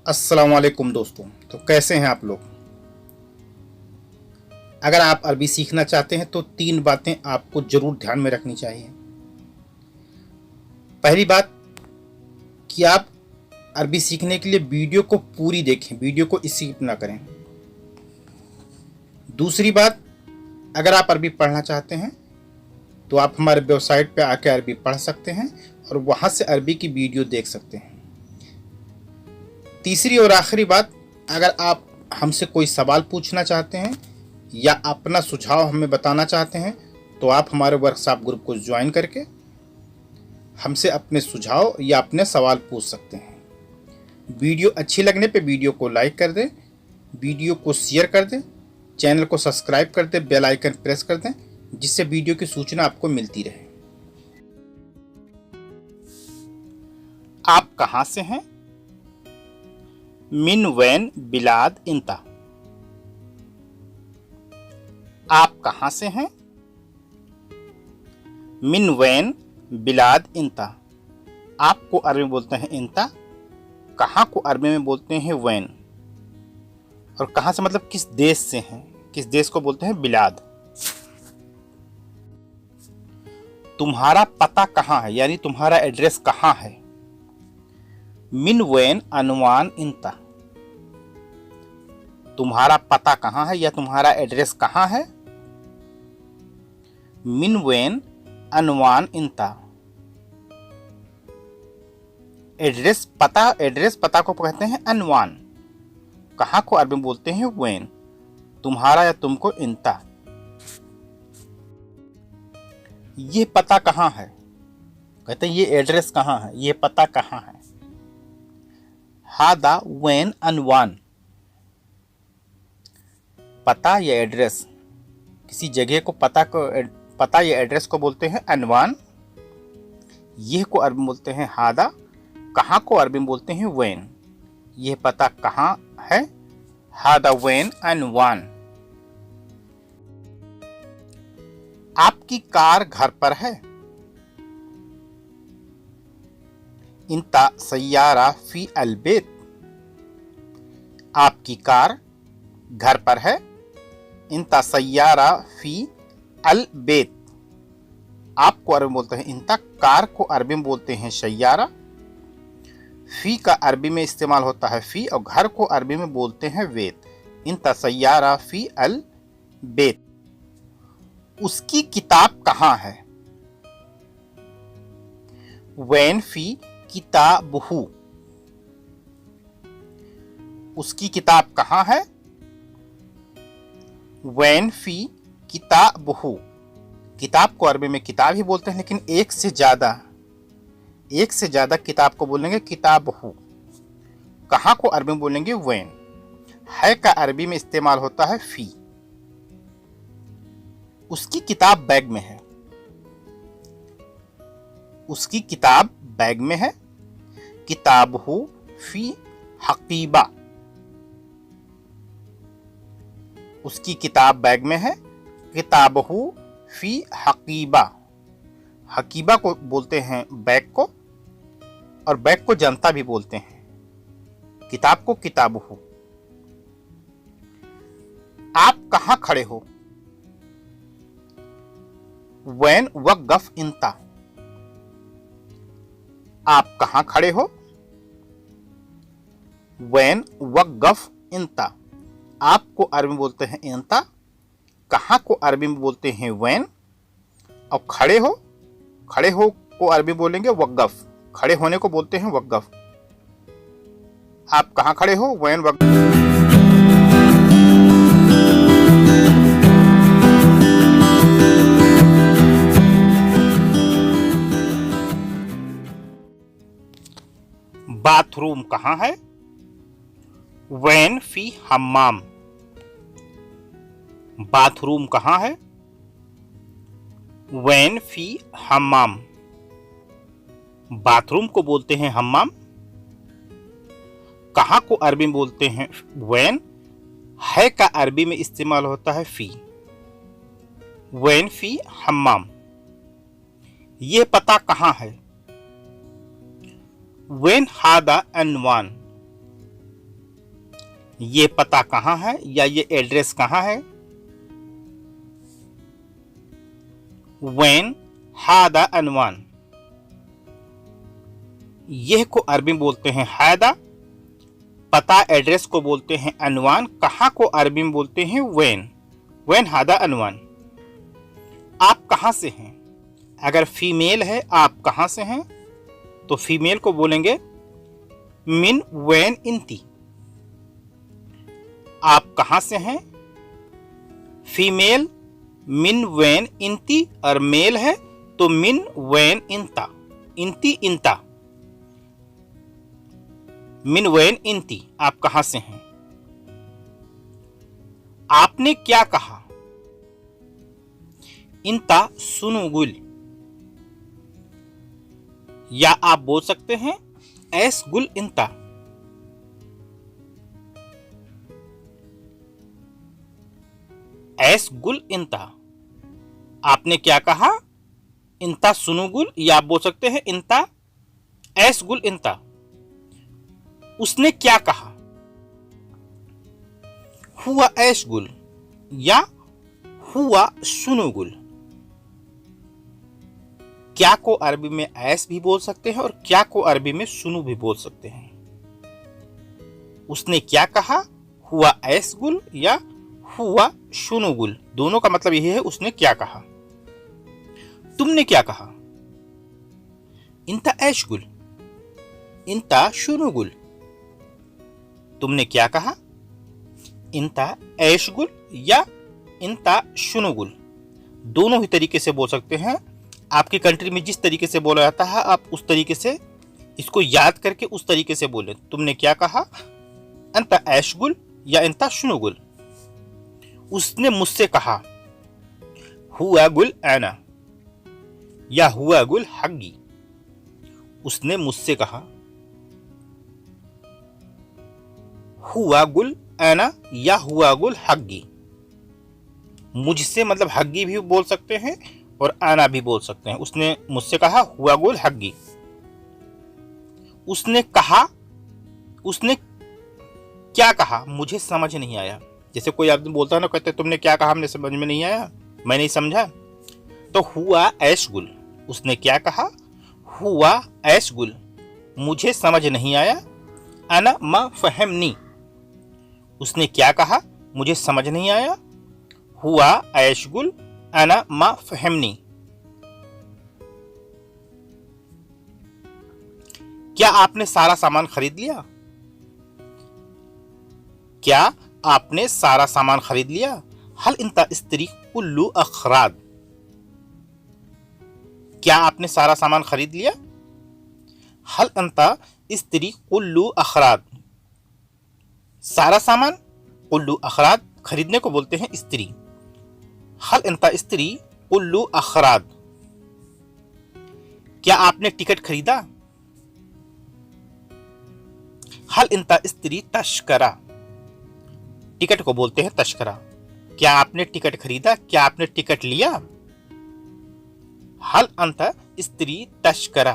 अस्सलाम वालेकुम दोस्तों। तो कैसे हैं आप लोग। अगर आप अरबी सीखना चाहते हैं तो 3 बातें आपको ज़रूर ध्यान में रखनी चाहिए। पहली बात कि आप अरबी सीखने के लिए वीडियो को पूरी देखें, वीडियो को स्किप ना करें। दूसरी बात, अगर आप अरबी पढ़ना चाहते हैं तो आप हमारे वेबसाइट पे आकर अरबी पढ़ सकते हैं और वहाँ से अरबी की वीडियो देख सकते हैं। तीसरी और आखिरी बात, अगर आप हमसे कोई सवाल पूछना चाहते हैं या अपना सुझाव हमें बताना चाहते हैं तो आप हमारे वर्कशॉप ग्रुप को ज्वाइन करके हमसे अपने सुझाव या अपने सवाल पूछ सकते हैं। वीडियो अच्छी लगने पे वीडियो को लाइक कर दें, वीडियो को शेयर कर दें, चैनल को सब्सक्राइब कर दें, बेल आइकन प्रेस कर दें, जिससे वीडियो की सूचना आपको मिलती रहे। आप कहां से हैं? मिन वैन बिलाद इंता। आप कहां से हैं? मिन वैन बिलाद इंता। आपको अरबी में बोलते हैं इंता, कहां को अरबी में बोलते हैं वैन। और कहां से मतलब किस देश से हैं, किस देश को बोलते हैं बिलाद। तुम्हारा पता कहां है, यानी तुम्हारा एड्रेस कहां है। मिन वैन अनवान इंता। तुम्हारा पता कहां है या तुम्हारा एड्रेस कहां है। मिन वैन अनवान इंता। एड्रेस पता को कहते हैं अनवान। कहां को अरबी में बोलते हैं वैन। तुम्हारा या तुमको इंता। ये पता कहां है, कहते हैं ये एड्रेस कहां है, ये पता कहां है। हादा वैन अनवान। पता या एड्रेस, किसी जगह को पता या एड्रेस को बोलते हैं अनवान। यह को अरबी में बोलते हैं हादा। कहां को अरबी में बोलते हैं वैन। यह पता कहां है, हादा वैन अनवान। आपकी कार घर पर है। इंता सय्यारा फी अलबेत। आपकी कार घर पर है। इंता सय्यारा फी अलबेत। आपको अरबी में बोलते हैं इंता, कार को अरबी में बोलते हैं सय्यारा। फी का अरबी में इस्तेमाल होता है फी, और घर को अरबी में बोलते हैं वेत। इंता सय्यारा फी अलबेत। उसकी किताब कहां है। वैन फी किताबहू। उसकी किताब कहां है। वैन फी किताबहू। किताब को अरबी में किताब ही बोलते हैं, लेकिन एक से ज्यादा किताब को बोलेंगे किताबहू। कहां को अरबी में बोलेंगे वैन। है का अरबी में इस्तेमाल होता है फी। उसकी किताब बैग में है। उसकी किताब बैग में है। किताबहू फी हकीबा। उसकी किताब बैग में है। किताबहू फी हकीबा। हकीबा को बोलते हैं बैग को, और बैग को जनता भी बोलते हैं। किताब को किताबहू। आप कहां खड़े हो। वैन वक़्फ़ इंता। आप कहां खड़े हो। वैन वक़्फ़ इंता। आपको अरबी में बोलते हैं इंता, कहां को अरबी में बोलते हैं वैन, और खड़े हो को अरबी बोलेंगे वक़्फ़। खड़े होने को बोलते हैं वक़्फ़। आप कहां खड़े हो, वैन वक़्फ़। बाथरूम कहां है। वैन फी हम्माम। बाथरूम कहां है। वैन फी हम्माम। बाथरूम को बोलते हैं हम्माम। कहां को अरबी में बोलते हैं वैन। है का अरबी में इस्तेमाल होता है फी। वैन फी हम्माम। ये पता कहां है। वैन हादा अनवान। ये पता कहाँ है या ये एड्रेस कहाँ है। वैन हादा अनवान, यह को अरबी में बोलते हैं हादा, पता एड्रेस को बोलते हैं अनवान, कहाँ को अरबी में बोलते हैं वैन। वैन हादा अनवान। आप कहाँ से हैं, अगर फीमेल है आप कहाँ से हैं तो फीमेल को बोलेंगे मिन वैन इंती। आप कहाँ से हैं, फीमेल मिन वैन इंती, और मेल है तो मिन वैन इंता, इंती इंता, मिन वैन इंती। आप कहां से हैं। आपने क्या कहा, इंता सुनुगुल, या आप बोल सकते हैं एस गुल इंता। एस गुल इंता, आपने क्या कहा, इंता सुनुगुल, या आप बोल सकते हैं इंता एस गुल इंता। उसने क्या कहा, हुआ एस गुल या हुआ सुनुगुल। क्या को अरबी में ऐस भी बोल सकते हैं और क्या को अरबी में सुनु भी बोल सकते हैं। उसने क्या कहा, हुआ ऐस गुल या हुआ शुनुगुल, दोनों का मतलब यही है उसने क्या कहा। तुमने क्या कहा, इंता ऐशगुल, इंता शुनुगुल। तुमने क्या कहा, इंता ऐशगुल या इंता शुनुगुल। दोनों ही तरीके से बोल सकते हैं। आपकी कंट्री में जिस तरीके से बोला जाता है आप उस तरीके से इसको याद करके उस तरीके से बोले। तुमने क्या कहा, अंता ऐशगुल या इंता शुनुगुल। उसने मुझसे कहा, हुआ गुल आना या हुआ गुल हग्गी। उसने मुझसे कहा, हुआ गुल आना या हुआ गुल हग्गी। मुझसे मतलब हग्गी भी बोल सकते हैं और आना भी बोल सकते हैं। उसने मुझसे कहा, हुआ गुल हग्गी। उसने कहा, उसने क्या कहा, मुझे समझ नहीं आया। जैसे कोई आदमी बोलता है ना, कहते तुमने क्या कहा, हमने समझ में नहीं आया, मैं नहीं समझा। तो हुआ ऐशगुल, उसने क्या कहा, हुआ ऐशगुल, मुझे समझ नहीं आया। अना मा फहमनी, उसने क्या कहा, मुझे समझ नहीं आया। हुआ ऐशगुल अना मा फहमनी। क्या आपने सारा सामान खरीद लिया, क्या आपने सारा सामान खरीद लिया। हल इंता इस्त्री कुल्लू अखराद, क्या आपने सारा सामान खरीद लिया। हल अंता इस्त्री कुल्लू अखराद, सारा सामान, कुल्लू अखराद खरीदने को बोलते हैं इस्त्री। हल अंता इस्त्री कुल्लू अखराद, क्या आपने टिकट खरीदा। हल इंता इस्त्री तशकरा, टिकट को बोलते हैं तशकरा। क्या आपने टिकट खरीदा, क्या आपने टिकट लिया। हल अंता इस्त्री तशकरा,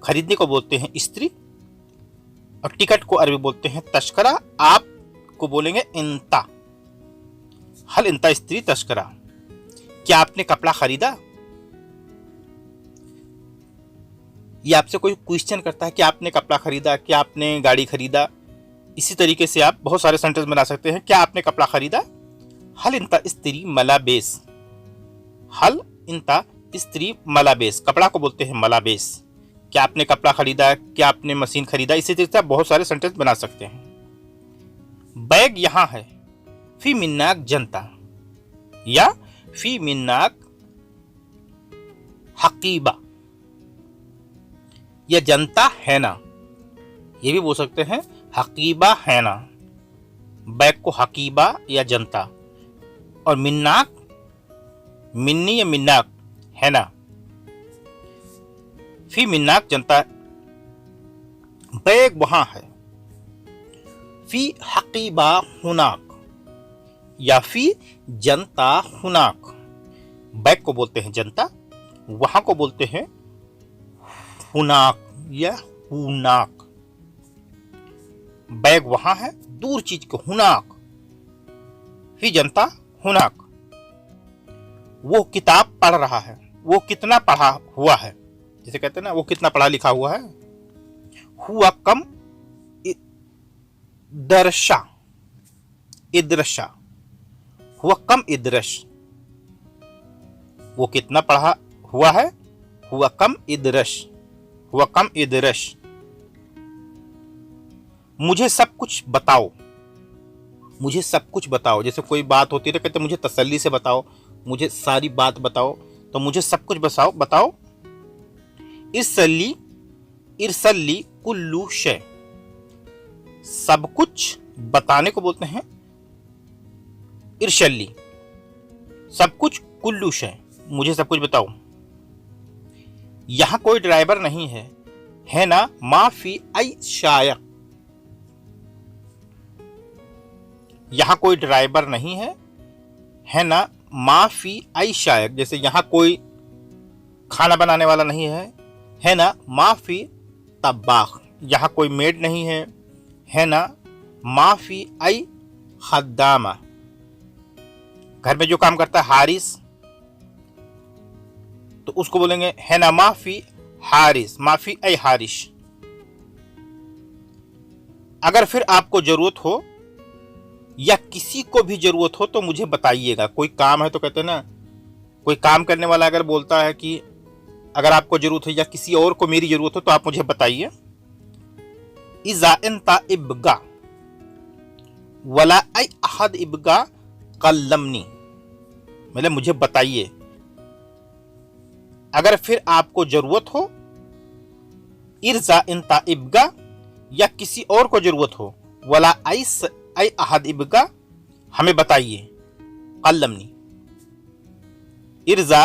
खरीदने को बोलते हैं इस्त्री और टिकट को अरबी बोलते हैं तशकरा। आप को बोलेंगे इंता। हल इंता इस्त्री तशकरा, क्या आपने कपड़ा खरीदा। ये आपसे कोई क्वेश्चन करता है कि आपने कपड़ा खरीदा, क्या आपने गाड़ी खरीदा। इसी तरीके से आप बहुत सारे सेंटेंस बना सकते हैं। क्या आपने कपड़ा खरीदा। हल इंता इस्त्री मलाबेस, हल इंता इस्त्री मलाबेस, कपड़ा को बोलते हैं मलाबेस। क्या आपने कपड़ा खरीदा, क्या आपने मशीन खरीदा। इसी तरीके से आप बहुत सारे सेंटेंस बना सकते हैं। बैग यहाँ है, फी मिन्नाक जनता या फी मिन्नाक हकीबा, या जनता है ना, ये भी बोल सकते हैं हकीबा है ना। बैग को हकीबा या जनता, और मिन्नाक, मिन्नी या मिन्नाक है ना। फी मिन्नाक जनता, बैग वहां है। फी हकीबा हुनाक या फी जनता हुनाक। बैग को बोलते हैं जनता, वहां को बोलते हैं हुनाक या हुनाक। बैग वहां है, दूर चीज को हुनाक, ही जनता हुनाक। वो किताब पढ़ रहा है, वो कितना पढ़ा हुआ है, जिसे कहते हैं ना वो कितना पढ़ा लिखा हुआ है। हुआ कम दर्शा, इदरशा, हुआ कम इदरश, वो कितना पढ़ा हुआ है, हुआ कम इदरश, हुआ कम इदरश। मुझे सब कुछ बताओ, मुझे सब कुछ बताओ। जैसे कोई बात होती है तो कहते मुझे तसल्ली से बताओ, मुझे सारी बात बताओ, तो मुझे सब कुछ बताओ। इरसली, इरसली कुल्लू शय, सब कुछ बताने को बोलते हैं इरशली, सब कुछ कुल्लू शय, मुझे सब कुछ बताओ। यहां कोई ड्राइवर नहीं है ना, माफी आई शायक, यहां कोई ड्राइवर नहीं है ना, माफी आई शायक, जैसे यहां कोई खाना बनाने वाला नहीं है ना, माफी तब्बाख, यहां कोई मेड नहीं है ना, माफी आई खद्दामा, घर में जो काम करता है हारिस, तो उसको बोलेंगे है ना माफी हारिस, माफी आई हारिश। अगर फिर आपको जरूरत हो या किसी को भी जरूरत हो तो मुझे बताइएगा। कोई काम है तो कहते हैं ना, कोई काम करने वाला अगर बोलता है कि अगर आपको जरूरत है या किसी और को मेरी जरूरत हो तो आप मुझे बताइए। इज़ा इंता इब्गा वला आई अहद इब्गा कल्लमनी, मतलब मुझे बताइए। अगर फिर आपको जरूरत हो, इर्जा इंता इब्गा, या किसी और को जरूरत हो, वला आई अहद इब्गा, हमें बताइए। कल्लमनी, इर्जा।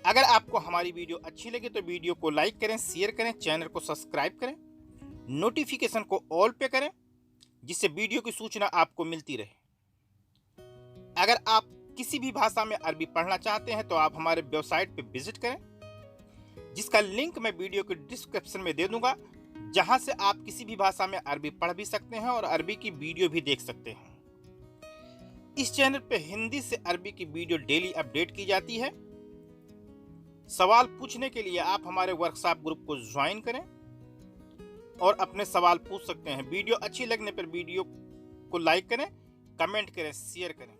अगर आपको हमारी वीडियो अच्छी लगे तो वीडियो को लाइक करें, शेयर करें, चैनल को सब्सक्राइब करें, नोटिफिकेशन को ऑल पे करें, जिससे वीडियो की सूचना आपको मिलती रहे। अगर आप किसी भी भाषा में अरबी पढ़ना चाहते हैं तो आप हमारे वेबसाइट पे विजिट करें, जिसका लिंक मैं वीडियो के डिस्क्रिप्शन में दे दूंगा, जहां से आप किसी भी भाषा में अरबी पढ़ भी सकते हैं और अरबी की वीडियो भी देख सकते हैं। इस चैनल पे हिंदी से अरबी की वीडियो डेली अपडेट की जाती है। सवाल पूछने के लिए आप हमारे वर्कशॉप ग्रुप को ज्वाइन करें और अपने सवाल पूछ सकते हैं। वीडियो अच्छी लगने पर वीडियो को लाइक करें, कमेंट करें, शेयर करें।